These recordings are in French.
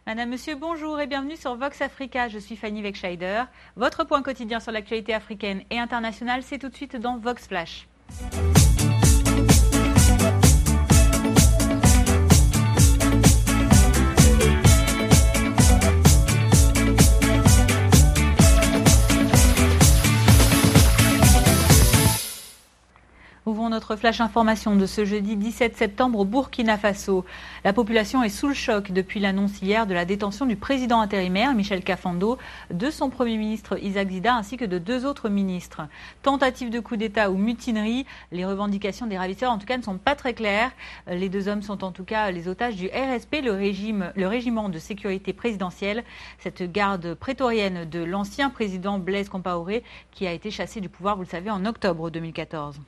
Madame, Monsieur, bonjour et bienvenue sur Vox Africa. Je suis Fanny Wegscheider. Votre point quotidien sur l'actualité africaine et internationale, c'est tout de suite dans Vox Flash. Ouvrons notre flash information de ce jeudi 17 septembre au Burkina Faso. La population est sous le choc depuis l'annonce hier de la détention du président intérimaire Michel Kafando, de son Premier ministre Isaac Zida ainsi que de 2 autres ministres. Tentative de coup d'État ou mutinerie, les revendications des ravisseurs en tout cas ne sont pas très claires. Les 2 hommes sont en tout cas les otages du RSP, le régiment de sécurité présidentielle, cette garde prétorienne de l'ancien président Blaise Compaoré qui a été chassé du pouvoir, vous le savez, en octobre 2014.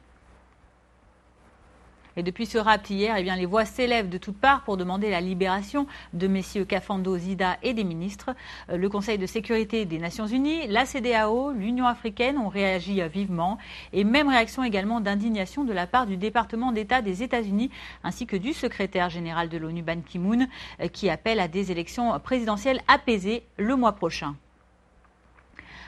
Et depuis ce rapt hier, les voix s'élèvent de toutes parts pour demander la libération de messieurs Kafando, Zida et des ministres. Le Conseil de sécurité des Nations Unies, la CEDEAO, l'Union africaine ont réagi vivement. Et même réaction également d'indignation de la part du département d'État des États-Unis ainsi que du secrétaire général de l'ONU, Ban Ki-moon, qui appelle à des élections présidentielles apaisées le mois prochain.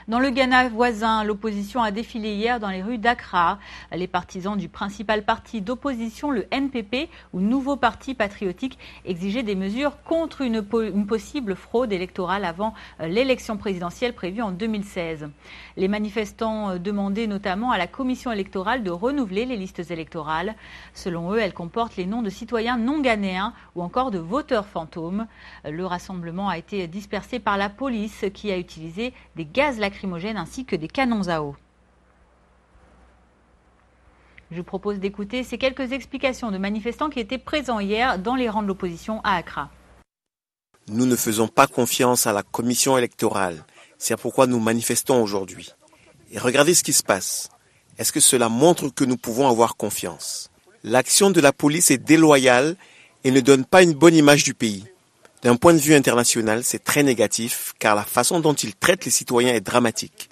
Dans le Ghana voisin, l'opposition a défilé hier dans les rues d'Accra. Les partisans du principal parti d'opposition, le NPP, ou Nouveau Parti Patriotique, exigeaient des mesures contre une possible fraude électorale avant l'élection présidentielle prévue en 2016. Les manifestants demandaient notamment à la commission électorale de renouveler les listes électorales. Selon eux, elles comportent les noms de citoyens non ghanéens ou encore de voteurs fantômes. Le rassemblement a été dispersé par la police qui a utilisé des gaz lacrymogènes ainsi que des canons à eau. Je vous propose d'écouter ces quelques explications de manifestants qui étaient présents hier dans les rangs de l'opposition à Accra. Nous ne faisons pas confiance à la commission électorale. C'est pourquoi nous manifestons aujourd'hui. Et regardez ce qui se passe. Est-ce que cela montre que nous pouvons avoir confiance? L'action de la police est déloyale et ne donne pas une bonne image du pays. D'un point de vue international, c'est très négatif car la façon dont ils traitent les citoyens est dramatique.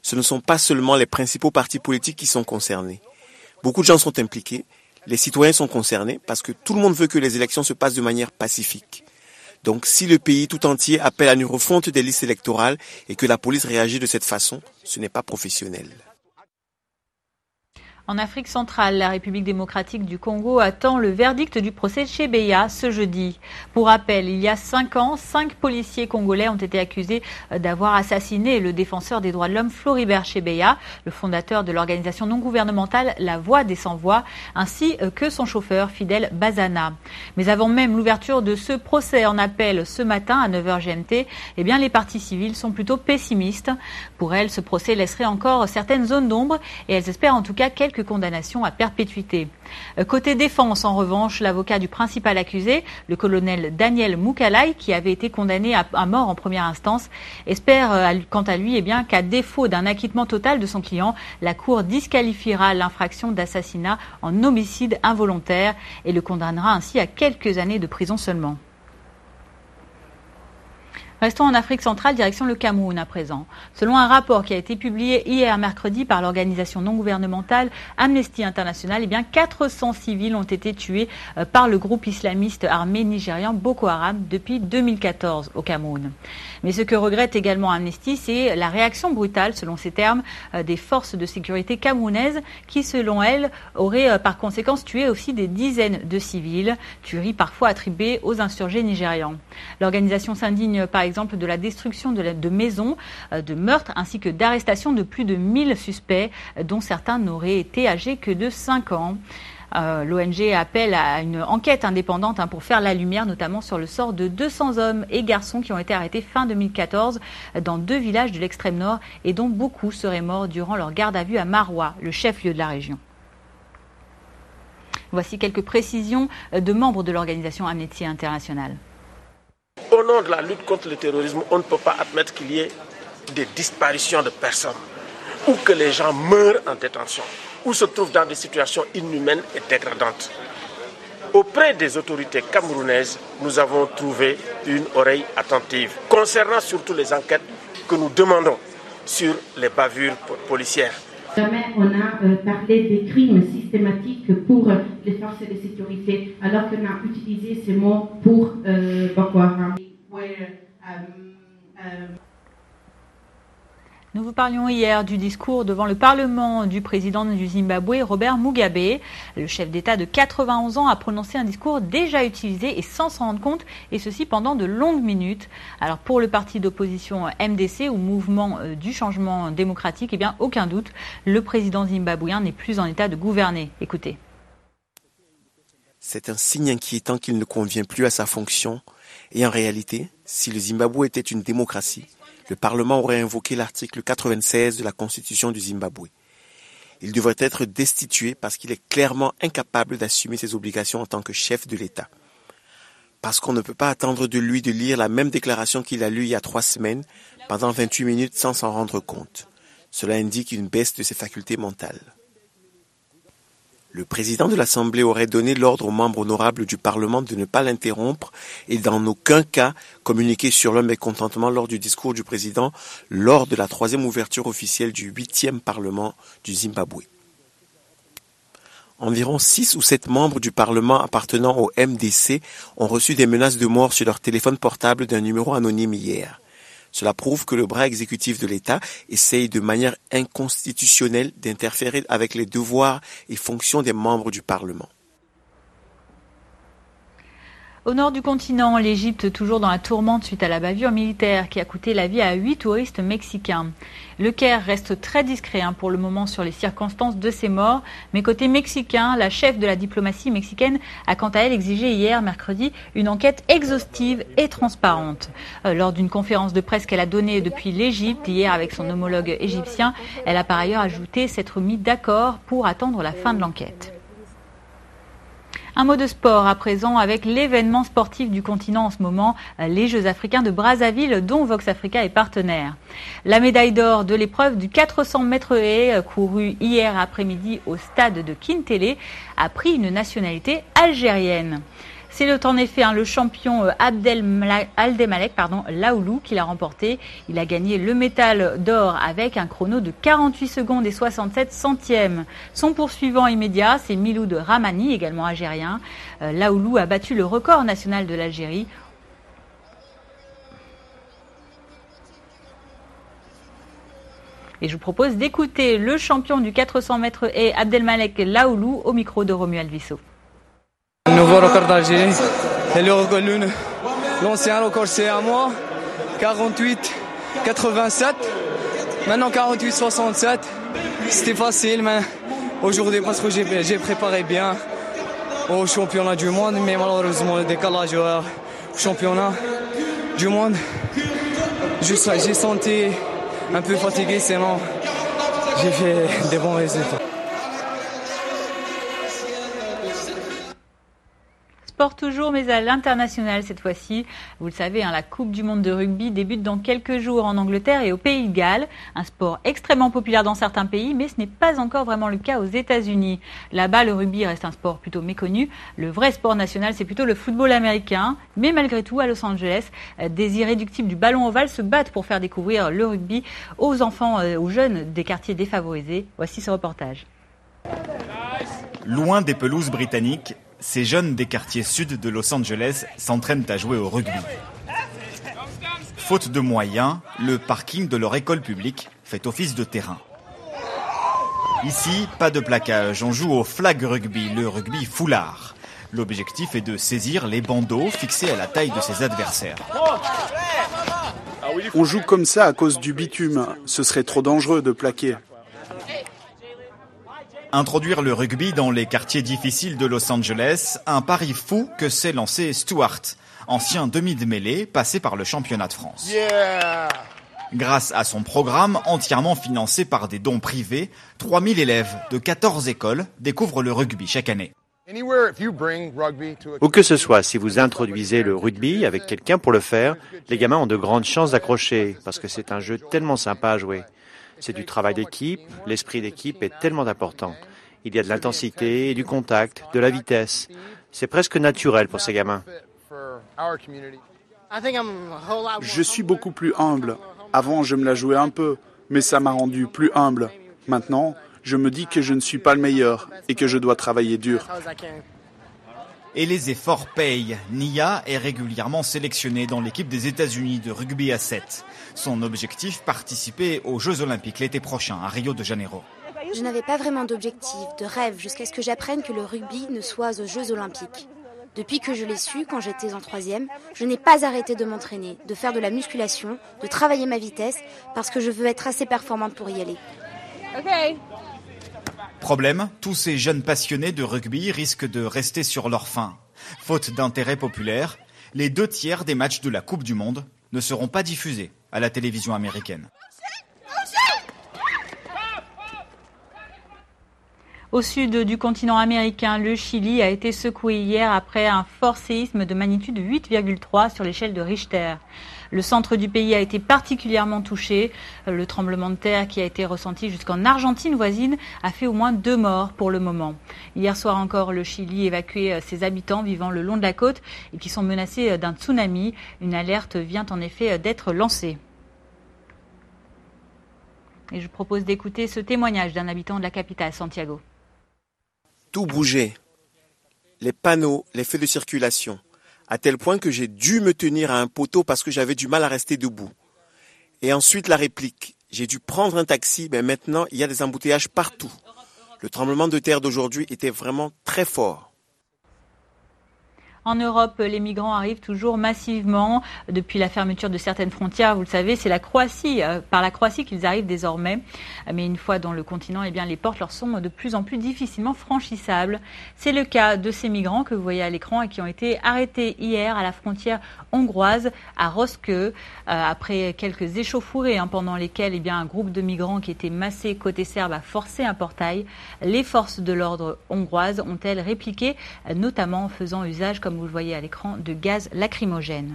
Ce ne sont pas seulement les principaux partis politiques qui sont concernés. Beaucoup de gens sont impliqués, les citoyens sont concernés parce que tout le monde veut que les élections se passent de manière pacifique. Donc si le pays tout entier appelle à une refonte des listes électorales et que la police réagit de cette façon, ce n'est pas professionnel. En Afrique centrale, la République démocratique du Congo attend le verdict du procès de Chebeya ce jeudi. Pour rappel, il y a 5 ans, 5 policiers congolais ont été accusés d'avoir assassiné le défenseur des droits de l'homme Floribert Chebeya, le fondateur de l'organisation non gouvernementale La Voix des Sans-Voix, ainsi que son chauffeur Fidel Bazana. Mais avant même l'ouverture de ce procès en appel ce matin à 9h GMT, les parties civiles sont plutôt pessimistes. Pour elles, ce procès laisserait encore certaines zones d'ombre et elles espèrent en tout cas quelques condamnation à perpétuité. Côté défense, en revanche, l'avocat du principal accusé, le colonel Daniel Moukalai, qui avait été condamné à mort en première instance, espère quant à lui qu'à défaut d'un acquittement total de son client, la Cour disqualifiera l'infraction d'assassinat en homicide involontaire et le condamnera ainsi à quelques années de prison seulement. Restons en Afrique centrale, direction le Cameroun à présent. Selon un rapport qui a été publié hier mercredi par l'organisation non gouvernementale Amnesty International, 400 civils ont été tués par le groupe islamiste armé nigérian Boko Haram depuis 2014 au Cameroun. Mais ce que regrette également Amnesty, c'est la réaction brutale, selon ces termes, des forces de sécurité camerounaises qui, selon elles, auraient par conséquence tué aussi des dizaines de civils, tueries parfois attribuées aux insurgés nigérians. L'organisation s'indigne par exemple de la destruction de maisons, de meurtres ainsi que d'arrestations de plus de 1000 suspects, dont certains n'auraient été âgés que de 5 ans. L'ONG appelle à une enquête indépendante pour faire la lumière notamment sur le sort de 200 hommes et garçons qui ont été arrêtés fin 2014 dans 2 villages de l'extrême nord et dont beaucoup seraient morts durant leur garde à vue à Maroua, le chef-lieu de la région. Voici quelques précisions de membres de l'organisation Amnesty International. Au nom de la lutte contre le terrorisme, on ne peut pas admettre qu'il y ait des disparitions de personnes ou que les gens meurent en détention ou se trouvent dans des situations inhumaines et dégradantes. Auprès des autorités camerounaises, nous avons trouvé une oreille attentive concernant surtout les enquêtes que nous demandons sur les bavures policières. Jamais on a parlé des crimes systématiques pour les forces de sécurité, alors qu'on a utilisé ces mots pour Boko Haram. Nous vous parlions hier du discours devant le Parlement du président du Zimbabwe, Robert Mugabe. Le chef d'État de 91 ans a prononcé un discours déjà utilisé et sans s'en rendre compte, et ceci pendant de longues minutes. Alors pour le parti d'opposition MDC, ou Mouvement du changement démocratique, eh bien aucun doute, le président zimbabwéen n'est plus en état de gouverner. Écoutez. C'est un signe inquiétant qu'il ne convient plus à sa fonction. Et en réalité, si le Zimbabwe était une démocratie, le Parlement aurait invoqué l'article 96 de la Constitution du Zimbabwe. Il devrait être destitué parce qu'il est clairement incapable d'assumer ses obligations en tant que chef de l'État. Parce qu'on ne peut pas attendre de lui de lire la même déclaration qu'il a lue il y a 3 semaines, pendant 28 minutes sans s'en rendre compte. Cela indique une baisse de ses facultés mentales. Le président de l'Assemblée aurait donné l'ordre aux membres honorables du Parlement de ne pas l'interrompre et dans aucun cas communiquer sur leur mécontentement lors du discours du président lors de la 3e ouverture officielle du 8e Parlement du Zimbabwe. Environ 6 ou 7 membres du Parlement appartenant au MDC ont reçu des menaces de mort sur leur téléphone portable d'un numéro anonyme hier. Cela prouve que le bras exécutif de l'État essaye de manière inconstitutionnelle d'interférer avec les devoirs et fonctions des membres du Parlement. Au nord du continent, l'Égypte toujours dans la tourmente suite à la bavure militaire qui a coûté la vie à 8 touristes mexicains. Le Caire reste très discret pour le moment sur les circonstances de ces morts, mais côté mexicain, la chef de la diplomatie mexicaine a quant à elle exigé hier, mercredi, une enquête exhaustive et transparente. Lors d'une conférence de presse qu'elle a donnée depuis l'Égypte hier avec son homologue égyptien, elle a par ailleurs ajouté s'être mis d'accord pour attendre la fin de l'enquête. Un mot de sport à présent avec l'événement sportif du continent en ce moment, les Jeux africains de Brazzaville dont Vox Africa est partenaire. La médaille d'or de l'épreuve du 400 mètres haies courue hier après-midi au stade de Kintele a pris une nationalité algérienne. C'est en effet le champion Abdelmalek Laoulou qui l'a remporté. Il a gagné le métal d'or avec un chrono de 48 secondes et 67 centièmes. Son poursuivant immédiat, c'est Miloud Rahmani, également algérien. Laoulou a battu le record national de l'Algérie. Et je vous propose d'écouter le champion du 400 mètres haies Abdelmalek Laoulou au micro de Romuald Vissot. Nouveau record d'Algérie, et le record l'ancien record c'est à moi, 48-87, maintenant 48-67, c'était facile, mais aujourd'hui parce que j'ai préparé bien au championnat du monde, mais malheureusement le décalage au championnat du monde, j'ai senti un peu fatigué, sinon j'ai fait des bons résultats. Sport toujours, mais à l'international cette fois-ci. Vous le savez, la Coupe du monde de rugby débute dans quelques jours en Angleterre et au Pays de Galles. Un sport extrêmement populaire dans certains pays, mais ce n'est pas encore vraiment le cas aux États-Unis. Là-bas, le rugby reste un sport plutôt méconnu. Le vrai sport national, c'est plutôt le football américain. Mais malgré tout, à Los Angeles, des irréductibles du ballon ovale se battent pour faire découvrir le rugby aux enfants, aux jeunes des quartiers défavorisés. Voici ce reportage. Loin des pelouses britanniques, ces jeunes des quartiers sud de Los Angeles s'entraînent à jouer au rugby. Faute de moyens, le parking de leur école publique fait office de terrain. Ici, pas de plaquage, on joue au flag rugby, le rugby foulard. L'objectif est de saisir les bandeaux fixés à la taille de ses adversaires. On joue comme ça à cause du bitume, ce serait trop dangereux de plaquer. Introduire le rugby dans les quartiers difficiles de Los Angeles, un pari fou que s'est lancé Stuart, ancien demi de mêlée passé par le championnat de France. Yeah. Grâce à son programme entièrement financé par des dons privés, 3000 élèves de 14 écoles découvrent le rugby chaque année. Où que ce soit, si vous introduisez le rugby avec quelqu'un pour le faire, les gamins ont de grandes chances d'accrocher, parce que c'est un jeu tellement sympa à jouer. C'est du travail d'équipe, l'esprit d'équipe est tellement important. Il y a de l'intensité, du contact, de la vitesse. C'est presque naturel pour ces gamins. Je suis beaucoup plus humble. Avant, je me la jouais un peu, mais ça m'a rendu plus humble. Maintenant, je me dis que je ne suis pas le meilleur et que je dois travailler dur. Et les efforts payent. Nia est régulièrement sélectionnée dans l'équipe des États-Unis de rugby à 7. Son objectif, participer aux Jeux Olympiques l'été prochain à Rio de Janeiro. Je n'avais pas vraiment d'objectif, de rêve, jusqu'à ce que j'apprenne que le rugby ne soit aux Jeux Olympiques. Depuis que je l'ai su, quand j'étais en 3e, je n'ai pas arrêté de m'entraîner, de faire de la musculation, de travailler ma vitesse, parce que je veux être assez performante pour y aller. Okay. Problème, tous ces jeunes passionnés de rugby risquent de rester sur leur faim. Faute d'intérêt populaire, les 2/3 des matchs de la Coupe du Monde ne seront pas diffusés à la télévision américaine. Au sud du continent américain, le Chili a été secoué hier après un fort séisme de magnitude 8,3 sur l'échelle de Richter. Le centre du pays a été particulièrement touché. Le tremblement de terre qui a été ressenti jusqu'en Argentine voisine a fait au moins 2 morts pour le moment. Hier soir encore, le Chili évacuait ses habitants vivant le long de la côte et qui sont menacés d'un tsunami. Une alerte vient en effet d'être lancée. Et je propose d'écouter ce témoignage d'un habitant de la capitale, Santiago. Tout bougeait. Les panneaux, les feux de circulation, à tel point que j'ai dû me tenir à un poteau parce que j'avais du mal à rester debout. Et ensuite la réplique. J'ai dû prendre un taxi, mais maintenant il y a des embouteillages partout. Le tremblement de terre d'aujourd'hui était vraiment très fort. En Europe, les migrants arrivent toujours massivement depuis la fermeture de certaines frontières. Vous le savez, c'est par la Croatie qu'ils arrivent désormais. Mais une fois dans le continent, les portes leur sont de plus en plus difficilement franchissables. C'est le cas de ces migrants que vous voyez à l'écran et qui ont été arrêtés hier à la frontière hongroise à Roskő. Après quelques échauffourées pendant lesquelles un groupe de migrants qui était massé côté serbe a forcé un portail. Les forces de l'ordre hongroises ont-elles répliqué, notamment en faisant usage, comme vous le voyez à l'écran, de gaz lacrymogène.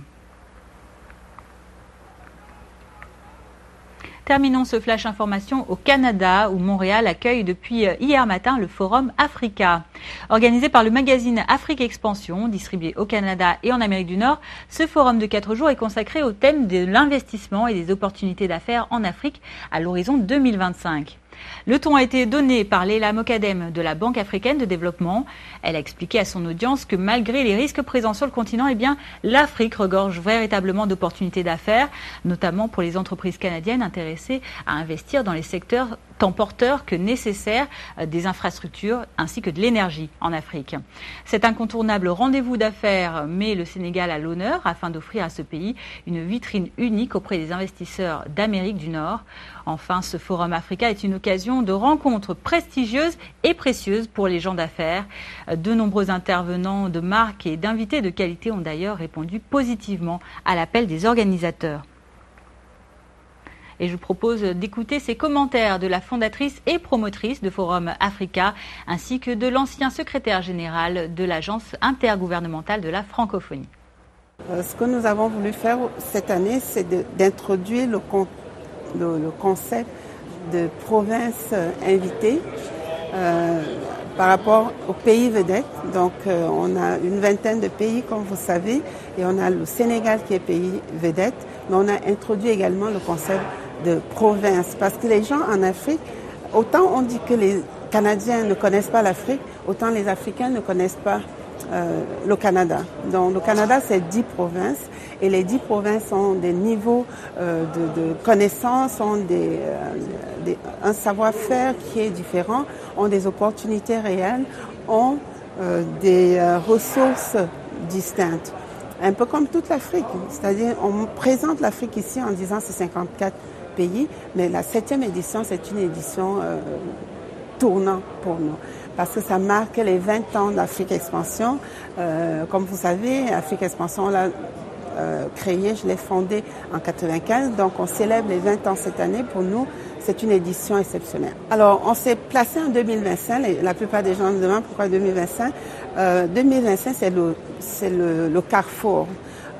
Terminons ce flash information au Canada où Montréal accueille depuis hier matin le Forum Africa. Organisé par le magazine Afrique Expansion, distribué au Canada et en Amérique du Nord, ce forum de 4 jours est consacré au thème de l'investissement et des opportunités d'affaires en Afrique à l'horizon 2025. Le ton a été donné par Leila Mokadem de la Banque africaine de développement. Elle a expliqué à son audience que malgré les risques présents sur le continent, l'Afrique regorge véritablement d'opportunités d'affaires, notamment pour les entreprises canadiennes intéressées à investir dans les secteurs tant porteurs que nécessaires des infrastructures ainsi que de l'énergie en Afrique. Cet incontournable rendez-vous d'affaires met le Sénégal à l'honneur afin d'offrir à ce pays une vitrine unique auprès des investisseurs d'Amérique du Nord. Enfin, ce Forum Africa est une occasion de rencontres prestigieuses et précieuses pour les gens d'affaires. De nombreux intervenants de marques et d'invités de qualité ont d'ailleurs répondu positivement à l'appel des organisateurs. Et je vous propose d'écouter ces commentaires de la fondatrice et promotrice de Forum Africa, ainsi que de l'ancien secrétaire général de l'Agence intergouvernementale de la francophonie. Ce que nous avons voulu faire cette année, c'est d'introduire le concept de province invitée par rapport aux pays vedettes. Donc on a une vingtaine de pays, comme vous savez, et on a le Sénégal qui est pays vedette, mais on a introduit également le concept de province, parce que les gens en Afrique, autant on dit que les Canadiens ne connaissent pas l'Afrique, autant les Africains ne connaissent pas le Canada. Donc le Canada, c'est 10 provinces, et les 10 provinces ont des niveaux de connaissances, ont un savoir-faire qui est différent, ont des opportunités réelles, ont des ressources distinctes. Un peu comme toute l'Afrique, c'est-à-dire on présente l'Afrique ici en disant c'est 54 pays, mais la 7e édition, c'est une édition tournant pour nous, parce que ça marque les 20 ans d'Afrique Expansion. Comme vous savez, Afrique Expansion, on l'a créé, je l'ai fondé en 95, donc on célèbre les 20 ans cette année. Pour nous, c'est une édition exceptionnelle. Alors, on s'est placé en 2025, et la plupart des gens me demandent pourquoi 2025. 2025, c'est le carrefour.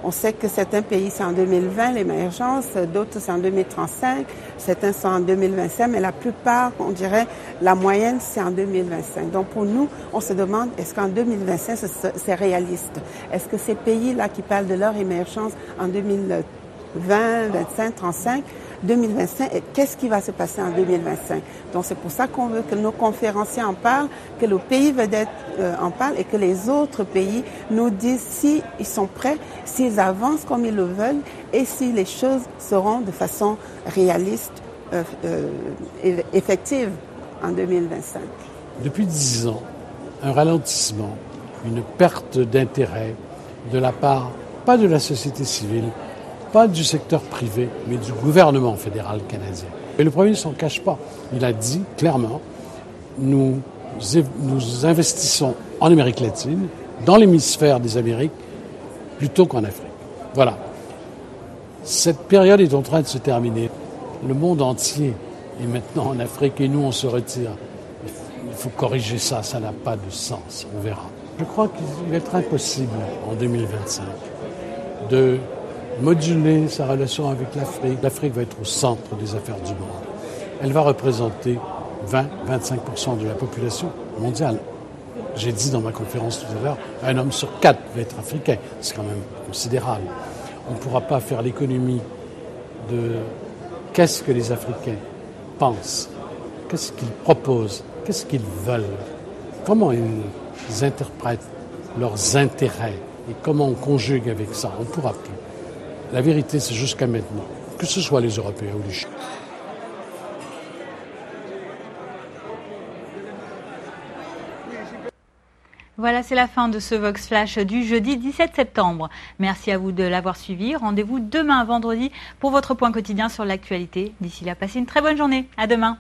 On sait que certains pays, c'est en 2020, l'émergence, d'autres, c'est en 2035, certains sont en 2025, mais la plupart, on dirait, la moyenne, c'est en 2025. Donc pour nous, on se demande, est-ce qu'en 2025, c'est réaliste? Est-ce que ces pays-là qui parlent de leur émergence en 2035, 20, 25, 35, 2025, et qu'est-ce qui va se passer en 2025? Donc c'est pour ça qu'on veut que nos conférenciers en parlent, que le pays vedette en parle et que les autres pays nous disent s'ils sont prêts, s'ils avancent comme ils le veulent et si les choses seront de façon réaliste, effective en 2025. Depuis 10 ans, un ralentissement, une perte d'intérêt de la part, pas de la société civile, pas du secteur privé, mais du gouvernement fédéral canadien. Et le Premier ministre ne s'en cache pas. Il a dit clairement, nous investissons en Amérique latine, dans l'hémisphère des Amériques, plutôt qu'en Afrique. Voilà. Cette période est en train de se terminer. Le monde entier est maintenant en Afrique et nous, on se retire. Il faut corriger ça, ça n'a pas de sens, on verra. Je crois qu'il va être impossible en 2025 de moduler sa relation avec l'Afrique. L'Afrique va être au centre des affaires du monde. Elle va représenter 20-25% de la population mondiale. J'ai dit dans ma conférence tout à l'heure, un homme sur 4 va être africain. C'est quand même considérable. On ne pourra pas faire l'économie de qu'est-ce que les Africains pensent, qu'est-ce qu'ils proposent, qu'est-ce qu'ils veulent, comment ils interprètent leurs intérêts et comment on conjugue avec ça. On ne pourra plus. La vérité, c'est jusqu'à maintenant, que ce soit les Européens ou les Chinois. Voilà, c'est la fin de ce Vox Flash du jeudi 17 septembre. Merci à vous de l'avoir suivi. Rendez-vous demain vendredi pour votre point quotidien sur l'actualité. D'ici là, passez une très bonne journée. À demain.